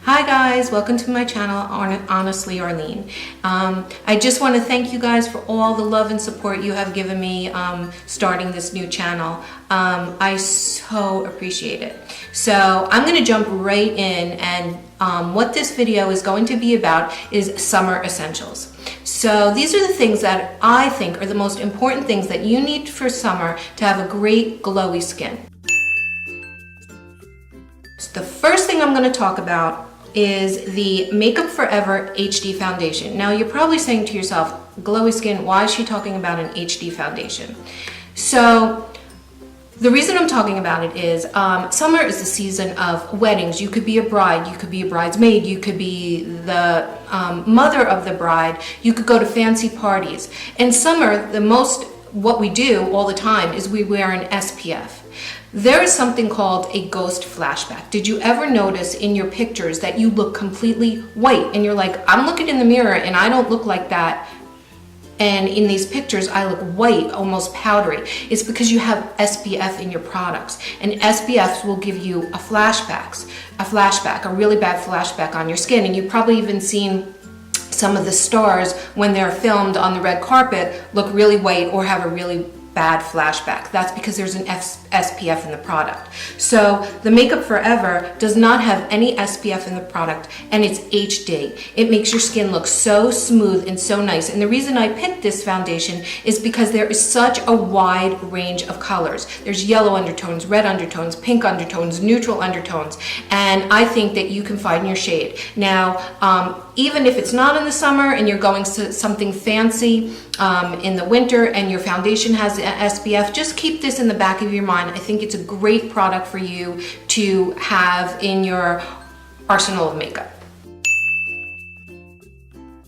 Hi guys, welcome to my channel, Honestly Arlene. I just want to thank you guys for all the love and support you have given me starting this new channel. I so appreciate it. So I'm going to jump right in, and what this video is going to be about is summer essentials. So these are the things that I think are the most important things that you need for summer to have a great glowy skin. So the first thing I'm going to talk about is the Makeup Forever HD foundation. Now you're probably saying to yourself, glowy skin, why is she talking about an HD foundation? So the reason I'm talking about it is summer is the season of weddings. You could be a bride, you could be a bridesmaid, you could be the mother of the bride, you could go to fancy parties. In summer, what we do all the time is we wear an SPF. There is something called a ghost flashback. Did you ever notice in your pictures that you look completely white and you're like, I'm looking in the mirror and I don't look like that, and in these pictures I look white, almost powdery? It's because you have SPF in your products, and SPFs will give you a really bad flashback on your skin. And you've probably even seen some of the stars when they're filmed on the red carpet look really white or have a really bad flashback. That's because there's an SPF in the product. So the Makeup Forever does not have any SPF in the product, and it's HD. It makes your skin look so smooth and so nice. And the reason I picked this foundation is because there is such a wide range of colors. There's yellow undertones, red undertones, pink undertones, neutral undertones, and I think that you can find your shade. Now, even if it's not in the summer and you're going to something fancy in the winter and your foundation has SPF, just keep this in the back of your mind. I think it's a great product for you to have in your arsenal of makeup.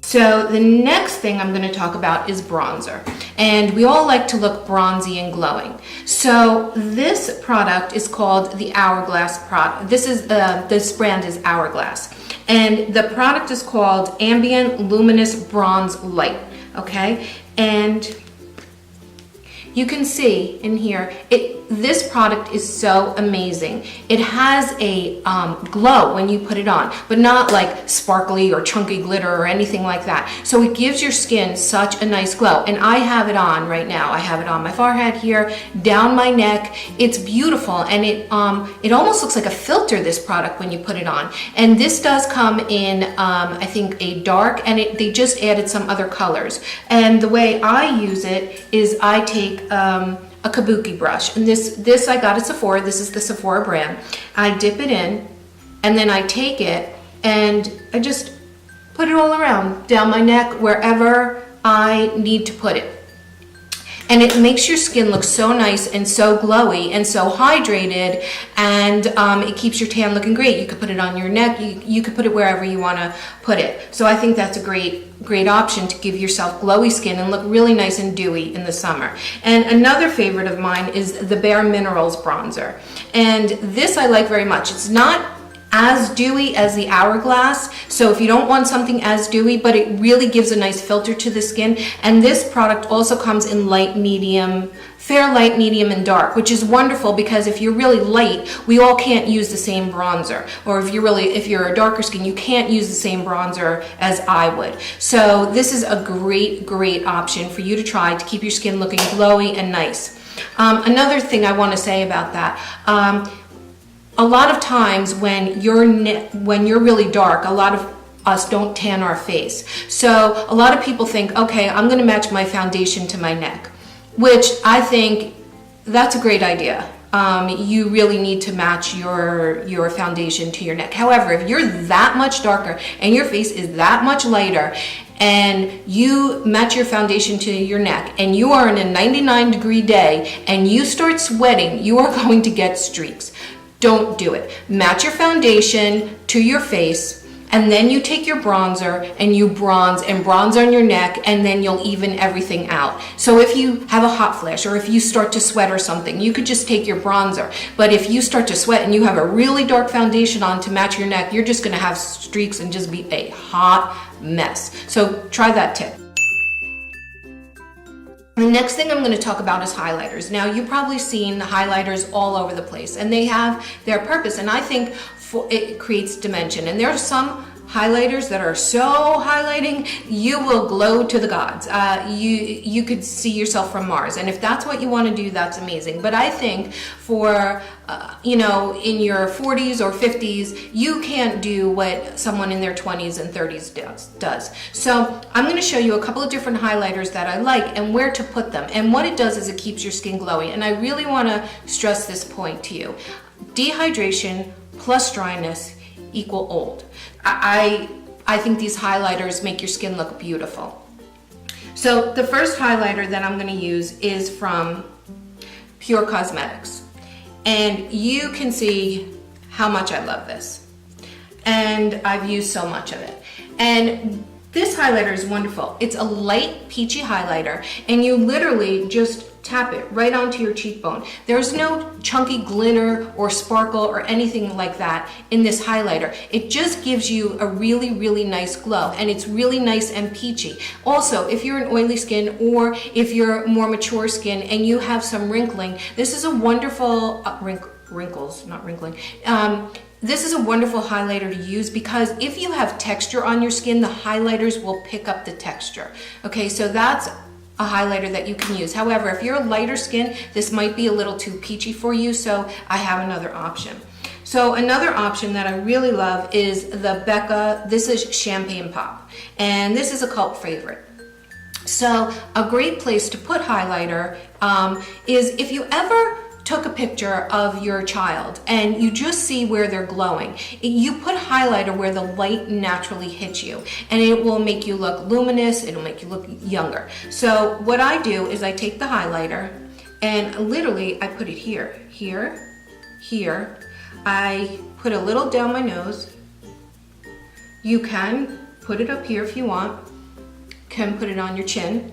So the next thing I'm going to talk about is bronzer. And we all like to look bronzy and glowing. So this product is called the Hourglass product. This brand is Hourglass. And the product is called Ambient Luminous Bronze Light. Okay? And you can see in here, this product is so amazing. It has a glow when you put it on, but not like sparkly or chunky glitter or anything like that. So it gives your skin such a nice glow. And I have it on right now. I have it on my forehead here, down my neck. It's beautiful, and it almost looks like a filter, this product, when you put it on. And this does come in, I think, a dark, and they just added some other colors. And the way I use it is I take a kabuki brush, and this I got at Sephora. This is the Sephora brand. I dip it in, and then I take it and I just put it all around, down my neck, wherever I need to put it. And it makes your skin look so nice and so glowy and so hydrated, and it keeps your tan looking great. You could put it on your neck, you could put it wherever you want to put it. So I think that's a great option to give yourself glowy skin and look really nice and dewy in the summer. And another favorite of mine is the Bare Minerals bronzer. And this I like very much. It's not as dewy as the Hourglass, so if you don't want something as dewy, but it really gives a nice filter to the skin. And this product also comes in light, medium, fair, light, medium, and dark, which is wonderful because if you're really light, we all can't use the same bronzer. Or if you're a darker skin, you can't use the same bronzer as I would. So this is a great option for you to try to keep your skin looking glowy and nice. Another thing I want to say about that, a lot of times when you're really dark, a lot of us don't tan our face. So a lot of people think, okay, I'm going to match my foundation to my neck, which I think that's a great idea. You really need to match your foundation to your neck. However, if you're that much darker and your face is that much lighter, and you match your foundation to your neck, and you are in a 99-degree day and you start sweating, you are going to get streaks. Don't do it. Match your foundation to your face, and then you take your bronzer and you bronze on your neck, and then you'll even everything out. So if you have a hot flash or if you start to sweat or something, you could just take your bronzer. But if you start to sweat and you have a really dark foundation on to match your neck, you're just going to have streaks and just be a hot mess. So try that tip. The next thing I'm going to talk about is highlighters. Now, you've probably seen highlighters all over the place, and they have their purpose, and I think it creates dimension. And there are some highlighters that are so highlighting, you will glow to the gods. You could see yourself from Mars, and if that's what you want to do, that's amazing. But I think for you know, in your 40s or 50s, you can't do what someone in their 20s and 30s does. So I'm going to show you a couple of different highlighters that I like and where to put them. And what it does is it keeps your skin glowy. And I really want to stress this point to you. Dehydration plus dryness equal old. I think these highlighters make your skin look beautiful. So the first highlighter that I'm going to use is from Pure Cosmetics. And you can see how much I love this. And I've used so much of it. And this highlighter is wonderful. It's a light peachy highlighter, and you literally just tap it right onto your cheekbone. There's no chunky glitter or sparkle or anything like that in this highlighter. It just gives you a really, really nice glow, and it's really nice and peachy. Also, if you're an oily skin or if you're more mature skin and you have some wrinkling, this is a wonderful, wrinkles, not wrinkling. This is a wonderful highlighter to use because if you have texture on your skin, the highlighters will pick up the texture. Okay, so that's a highlighter that you can use. However, if you're lighter skin, this might be a little too peachy for you, so I have another option. So another option that I really love is the Becca, this is Champagne Pop, and this is a cult favorite. So a great place to put highlighter is if you ever took a picture of your child and you just see where they're glowing, you put highlighter where the light naturally hits you, and it will make you look luminous, it'll make you look younger. So what I do is I take the highlighter and literally I put it here, here, here. I put a little down my nose. You can put it up here if you want. Can put it on your chin.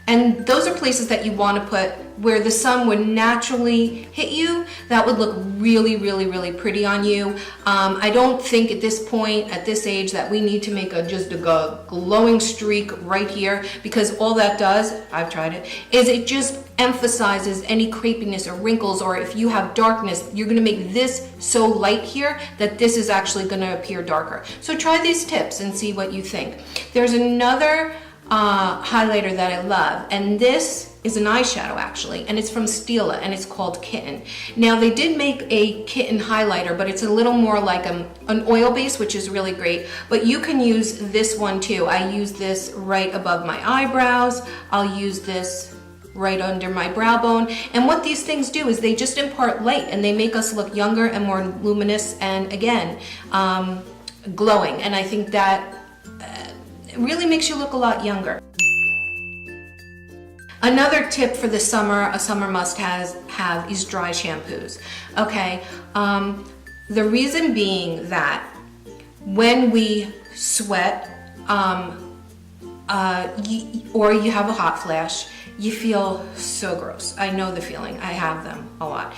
And those are places that you want to put where the sun would naturally hit you. That would look really, really, really pretty on you. I don't think at this point, at this age, that we need to make just a glowing streak right here, because all that does, I've tried it, is it just emphasizes any crepiness or wrinkles, or if you have darkness, you're gonna make this so light here that this is actually gonna appear darker. So try these tips and see what you think. There's another highlighter that I love, and this is an eyeshadow actually, and it's from Stila, and it's called Kitten. Now they did make a kitten highlighter, but it's a little more like an oil base, which is really great, but you can use this one too. I use this right above my eyebrows. I'll use this right under my brow bone, and what these things do is they just impart light and they make us look younger and more luminous and again glowing, and I think that it really makes you look a lot younger. Another tip for the summer, a summer must have is dry shampoos. Okay, the reason being that when we sweat or you have a hot flash, you feel so gross. I know the feeling. I have them a lot.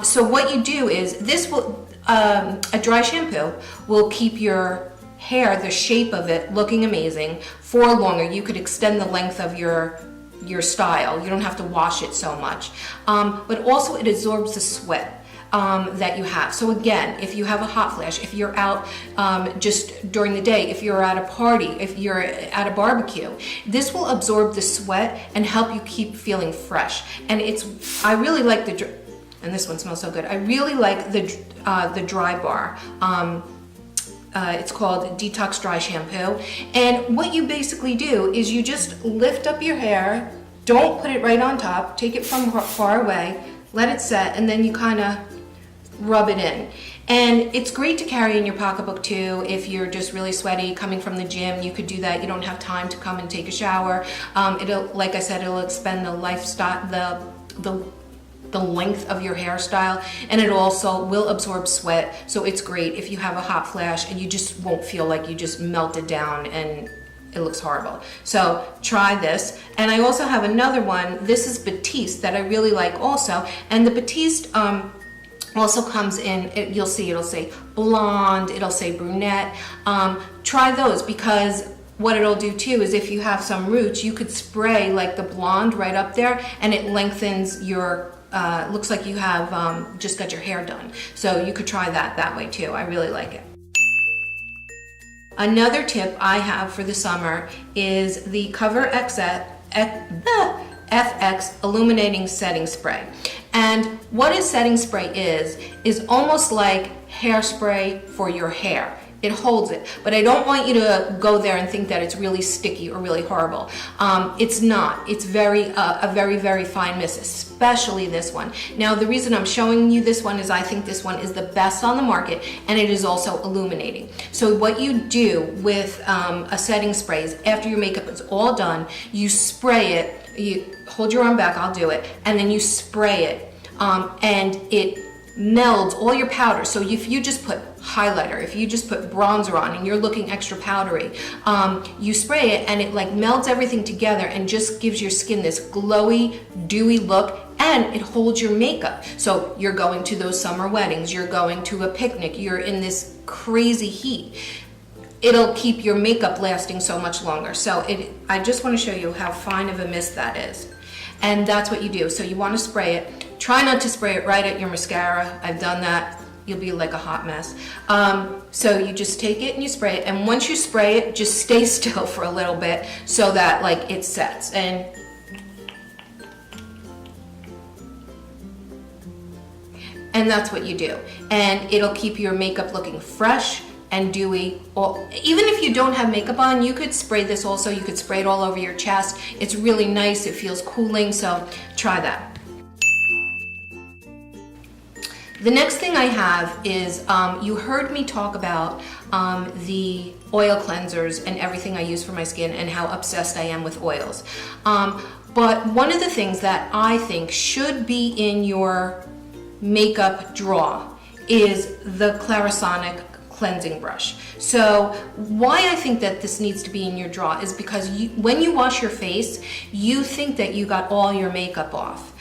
So what you do is this will a dry shampoo will keep your hair, the shape of it, looking amazing for longer. You could extend the length of your style. You don't have to wash it so much. But also it absorbs the sweat that you have. So again, if you have a hot flash, if you're out just during the day, if you're at a party, if you're at a barbecue, this will absorb the sweat and help you keep feeling fresh. And I really like and this one smells so good. I really like the Dry Bar. It's called Detox Dry Shampoo, and what you basically do is you just lift up your hair, don't put it right on top, take it from far away, let it set, and then you kind of rub it in. And it's great to carry in your pocketbook too if you're just really sweaty coming from the gym. You could do that. You don't have time to come and take a shower. Like I said, it'll expend the lifestyle, the length of your hairstyle, and it also will absorb sweat, so it's great if you have a hot flash and you just won't feel like you just melted down and it looks horrible. So try this. And I also have another one. This is Batiste that I really like also, and the Batiste also comes in, you'll see it'll say blonde, it'll say brunette. Try those because what it'll do too is if you have some roots, you could spray like the blonde right up there, and it lengthens your, looks like you have just got your hair done. So you could try that way too. I really like it. Another tip I have for the summer is the Cover FX Illuminating Setting Spray. And what a setting spray is almost like hairspray for your hair. It holds it, but I don't want you to go there and think that it's really sticky or really horrible. It's not. It's a very fine mist, especially this one. Now, the reason I'm showing you this one is I think this one is the best on the market, and it is also illuminating. So what you do with a setting spray is after your makeup is all done, you spray it, you hold your arm back, I'll do it, and then you spray it, and it melds all your powder. So if you just put highlighter, if you just put bronzer on and you're looking extra powdery, you spray it and it like melds everything together and just gives your skin this glowy, dewy look, and it holds your makeup. So you're going to those summer weddings, you're going to a picnic, you're in this crazy heat. It'll keep your makeup lasting so much longer. So I just want to show you how fine of a mist that is. And that's what you do. So you want to spray it. Try not to spray it right at your mascara. I've done that. You'll be like a hot mess. So you just take it and you spray it. And once you spray it, just stay still for a little bit so that like it sets. And that's what you do. And it'll keep your makeup looking fresh and dewy. Or even if you don't have makeup on, you could spray this also. You could spray it all over your chest. It's really nice. It feels cooling. So try that. The next thing I have is, you heard me talk about the oil cleansers and everything I use for my skin and how obsessed I am with oils. But one of the things that I think should be in your makeup drawer is the Clarisonic cleansing brush. So why I think that this needs to be in your drawer is because when you wash your face, you think that you got all your makeup off.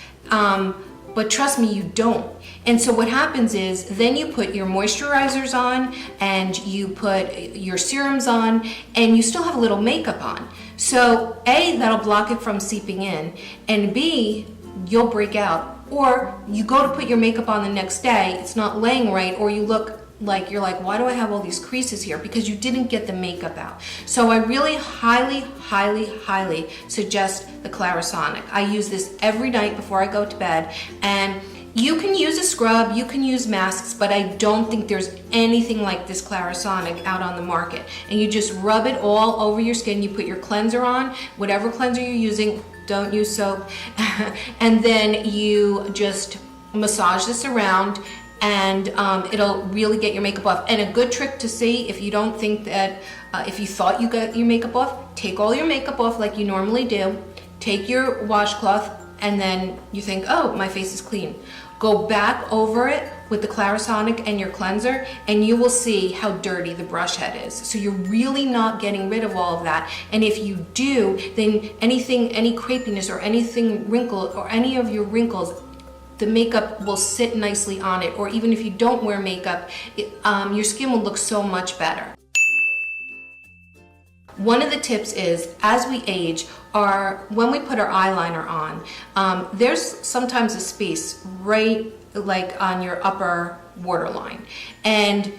But trust me, you don't. And so what happens is then you put your moisturizers on and you put your serums on and you still have a little makeup on. So A, that'll block it from seeping in, and B, you'll break out. Or you go to put your makeup on the next day, it's not laying right, or you look like you're like, why do I have all these creases here? Because you didn't get the makeup out. So I really highly suggest the Clarisonic. I use this every night before I go to bed, and you can use a scrub, you can use masks, but I don't think there's anything like this Clarisonic out on the market. And you just rub it all over your skin. You put your cleanser on, whatever cleanser you're using, don't use soap, and then you just massage this around, and it'll really get your makeup off. And a good trick to see if you don't think that, if you thought you got your makeup off, take all your makeup off like you normally do, take your washcloth, and then you think, oh, my face is clean. Go back over it with the Clarisonic and your cleanser, and you will see how dirty the brush head is. So you're really not getting rid of all of that. And if you do, then anything, any crepiness or anything wrinkled or any of your wrinkles, the makeup will sit nicely on it. Or even if you don't wear makeup, your skin will look so much better. One of the tips is, as we age, when we put our eyeliner on, there's sometimes a space right like on your upper waterline, and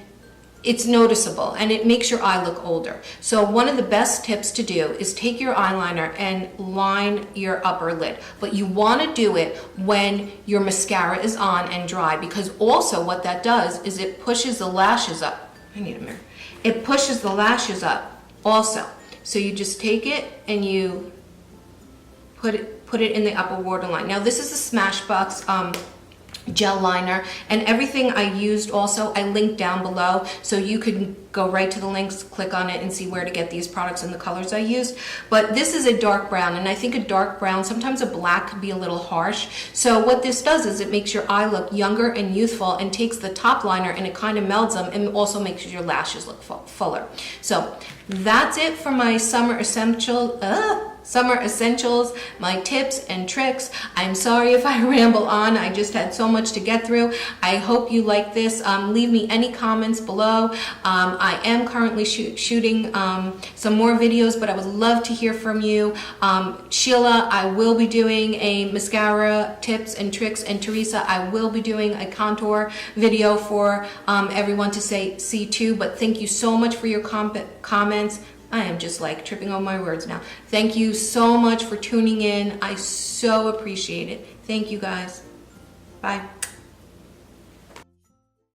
it's noticeable and it makes your eye look older. So one of the best tips to do is take your eyeliner and line your upper lid, but you want to do it when your mascara is on and dry, because also what that does is it pushes the lashes up. I need a mirror. It pushes the lashes up also. So you just take it and you put it in the upper waterline. Now this is a Smashbox gel liner, and everything I used also I linked down below, so you can go right to the links, click on it, and see where to get these products and the colors I used. But this is a dark brown, and I think a dark brown, sometimes a black could be a little harsh. So what this does is it makes your eye look younger and youthful, and takes the top liner and it kind of melds them, and also makes your lashes look fuller. So that's it for my summer essential. summer essentials, my tips and tricks. I'm sorry if I ramble on. I just had so much to get through. I hope you like this. Leave me any comments below. I am currently shooting some more videos, but I would love to hear from you. Sheila, I will be doing a mascara tips and tricks, and Teresa, I will be doing a contour video for everyone to see too. But thank you so much for your comments. I am just like tripping on my words now. Thank you so much for tuning in. I so appreciate it. Thank you guys. Bye.